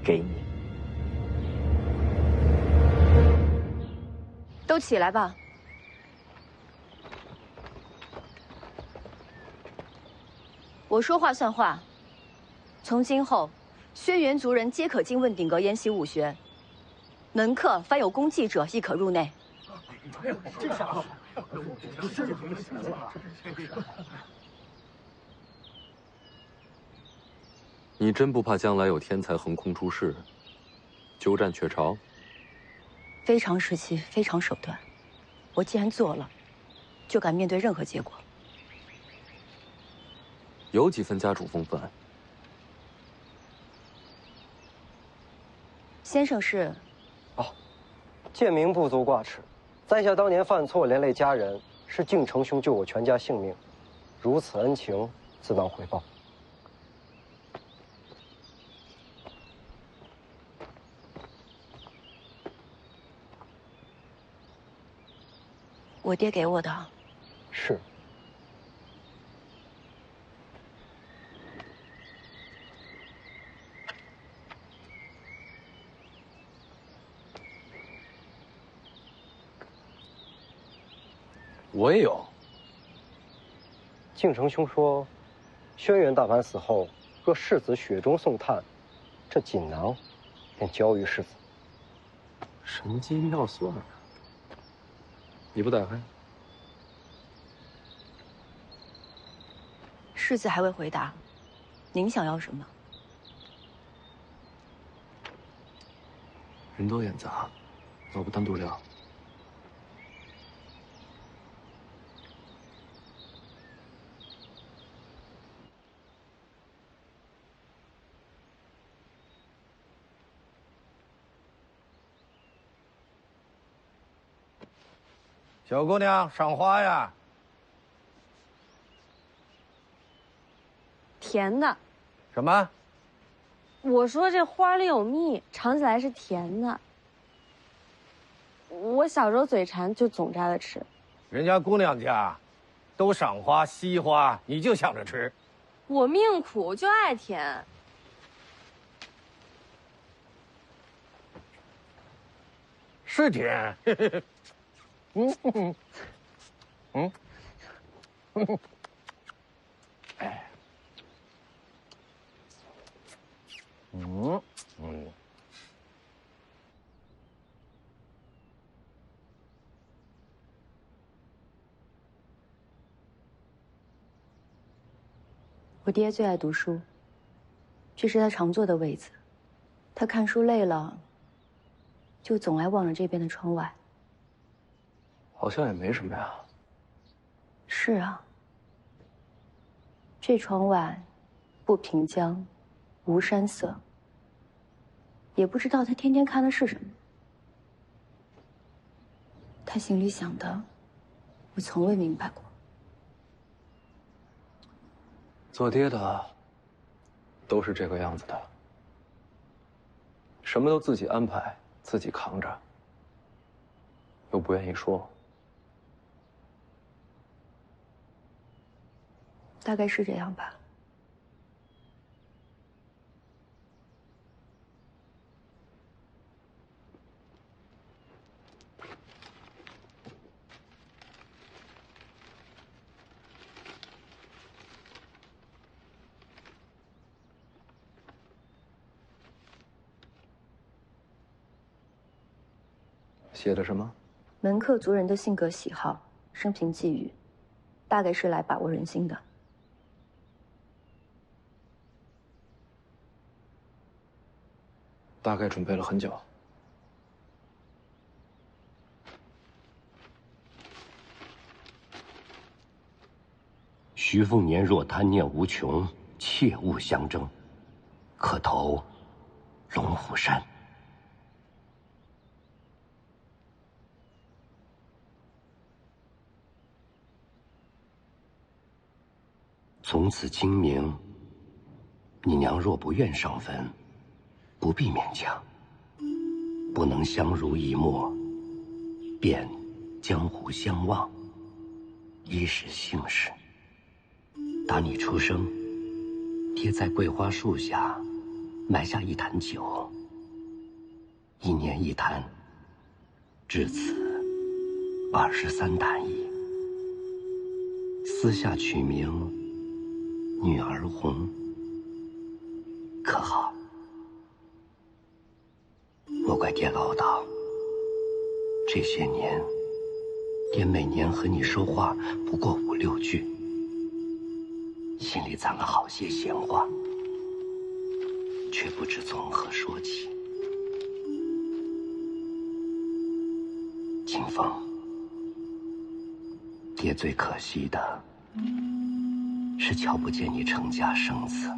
给你。都起来吧。我说话算话。从今后，轩辕族人皆可进问鼎阁研习武学。门客凡有功绩者，亦可入内。这下好，你真不怕将来有天才横空出世，鸠占鹊巢？非常时期，非常手段。我既然做了，就敢面对任何结果。有几分家主风范？先生是？贱民不足挂齿，在下当年犯错连累家人，是敬城兄救我全家性命，如此恩情自当回报。我爹给我的。是。我也有。敬城兄说，轩辕大盘死后，若世子雪中送炭，这锦囊便交于世子。神机妙算啊！你不打开？世子还未回答，您想要什么？人多眼杂，要不单独聊？小姑娘，赏花呀？甜的。什么？我说这花里有蜜，尝起来是甜的。我小时候嘴馋，就总摘了吃。人家姑娘家都赏花惜花，你就想着吃。我命苦，就爱甜。是甜。哎，我爹最爱读书，这是他常坐的位子。他看书累了，就总爱望着这边的窗外。好像也没什么呀。是啊，这窗外不平江，无山色，也不知道他天天看的是什么。他心里想的，我从未明白过。做爹的都是这个样子的，什么都自己安排，自己扛着，又不愿意说。大概是这样吧。写的什么？门客族人的性格喜好、生平际遇，大概是来把握人心的。大概准备了很久。徐凤年若贪念无穷，切勿相争，可投龙虎山。从此清明，你娘若不愿上坟，不必勉强。不能相濡以沫，便江湖相忘，一时幸事。打你出生，爹在桂花树下埋下一坛酒，一年一坛，至此23坛矣。私下取名女儿红，可好？莫怪爹唠叨。这些年，爹每年和你说话不过5、6句，心里攒了好些闲话，却不知从何说起。清风，爹最可惜的是瞧不见你成家生子。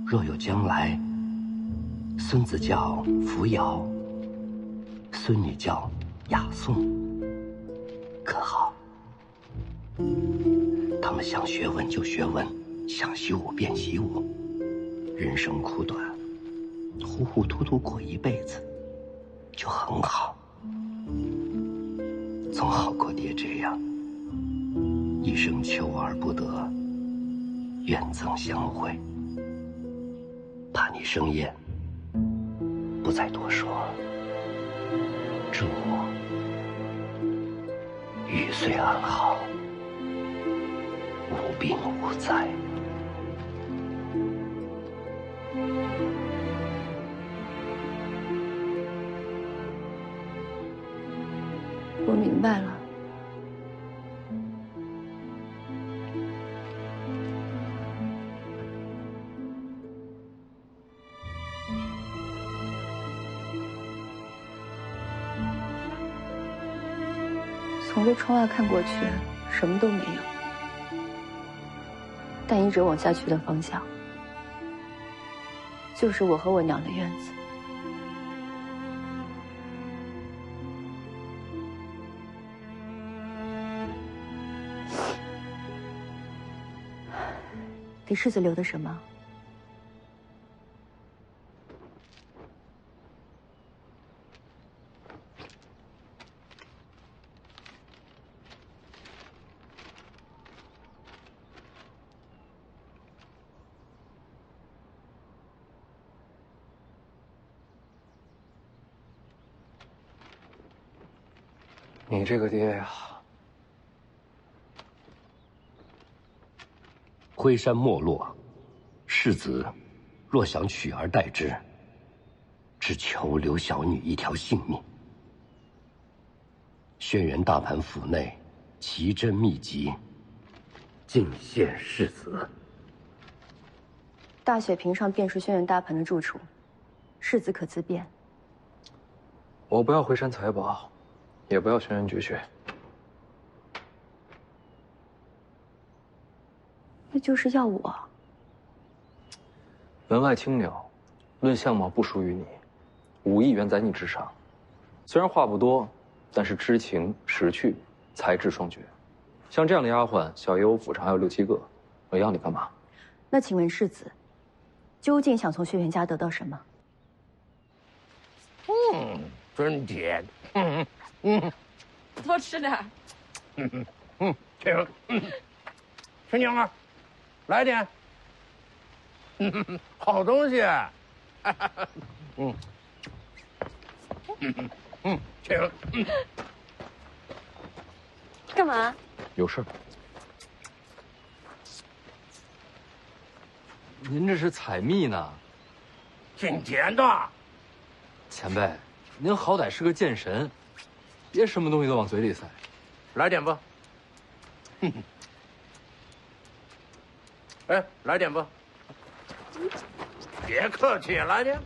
若有将来，孙子叫扶摇，孙女叫雅颂，可好？他们想学文就学文，想习武便习武，人生苦短，糊糊涂涂过一辈子就很好，总好过爹这样，一生求而不得，愿憎相会。怕你生厌，不再多说，祝余岁安好，无病无灾。我明白了。从这窗外看过去，什么都没有，但一直往下去的方向，就是我和我娘的院子。给世子留的什么？你这个爹呀，辉山没落，世子若想取而代之，只求留小女一条性命。轩辕大盘府内奇珍秘籍，尽献世子。大雪屏上便是轩辕大盘的住处，世子可自便。我不要辉山财宝，也不要轩辕绝学，那就是要我。门外青鸟，论相貌不输于你，武艺远在你之上。虽然话不多，但是知情识趣，才智双绝。像这样的丫鬟，小爷我府上还有6、7个，我要你干嘛？那请问世子，究竟想从轩辕家得到什么？真甜。多吃点。请。陈娘儿，来点。好东西。请。干嘛？有事。您这是采蜜呢？挺甜的。前辈，您好歹是个剑神，别什么东西都往嘴里塞。来点吧。哎，来点吧。别客气，来点。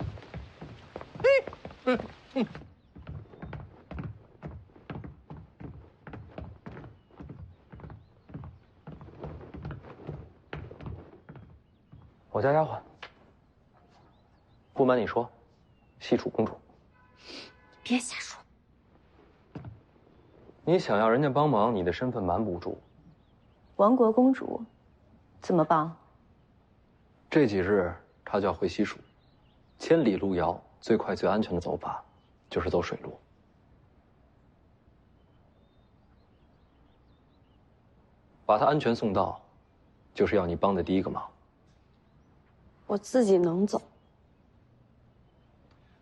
我家丫鬟。不瞒你说，西楚公主。别瞎说。你想要人家帮忙，你的身份瞒不住。亡国公主，怎么帮？这几日她就要回西蜀，千里路遥，最快最安全的走法，就是走水路。把她安全送到，就是要你帮的第一个忙。我自己能走。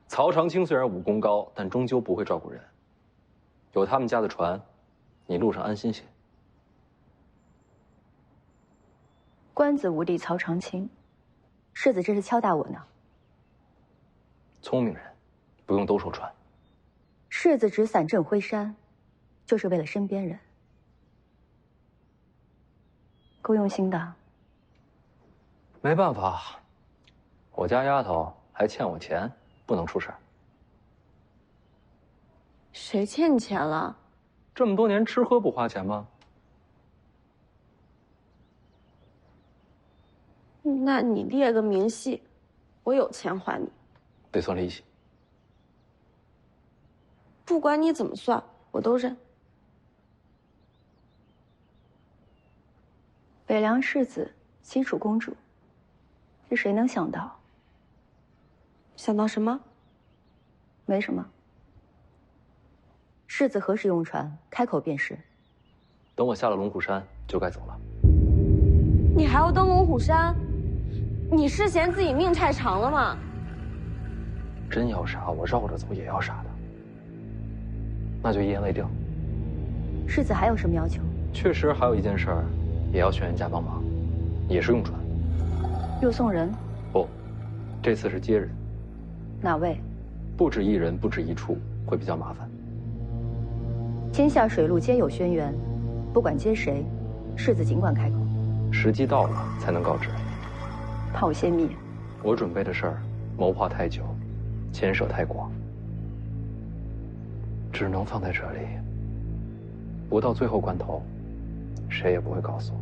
曹长青虽然武功高，但终究不会照顾人。有他们家的船，你路上安心些。官子无敌曹长青，世子这是敲打我呢。聪明人，不用兜售船。世子只伞镇辉山，就是为了身边人，够用心的。没办法，我家丫头还欠我钱，不能出事儿。谁欠你钱了？这么多年吃喝不花钱吗？那你列个明细，我有钱还你。得算利息。不管你怎么算，我都认。北凉世子，西楚公主，这谁能想到？想到什么？没什么。世子何时用船？开口便是。等我下了龙虎山，就该走了。你还要登龙虎山？你是嫌自己命太长了吗？真要杀，我绕着走也要杀的。那就一言为定。世子还有什么要求？确实还有一件事儿，也要轩辕家帮忙，也是用船。又送人？不，这次是接人。哪位？不止一人，不止一处，会比较麻烦。天下水陆皆有轩辕，不管接谁，世子尽管开口。时机到了才能告知。怕我泄密？我准备的事儿，谋划太久，牵涉太广，只能放在这里。不到最后关头，谁也不会告诉我。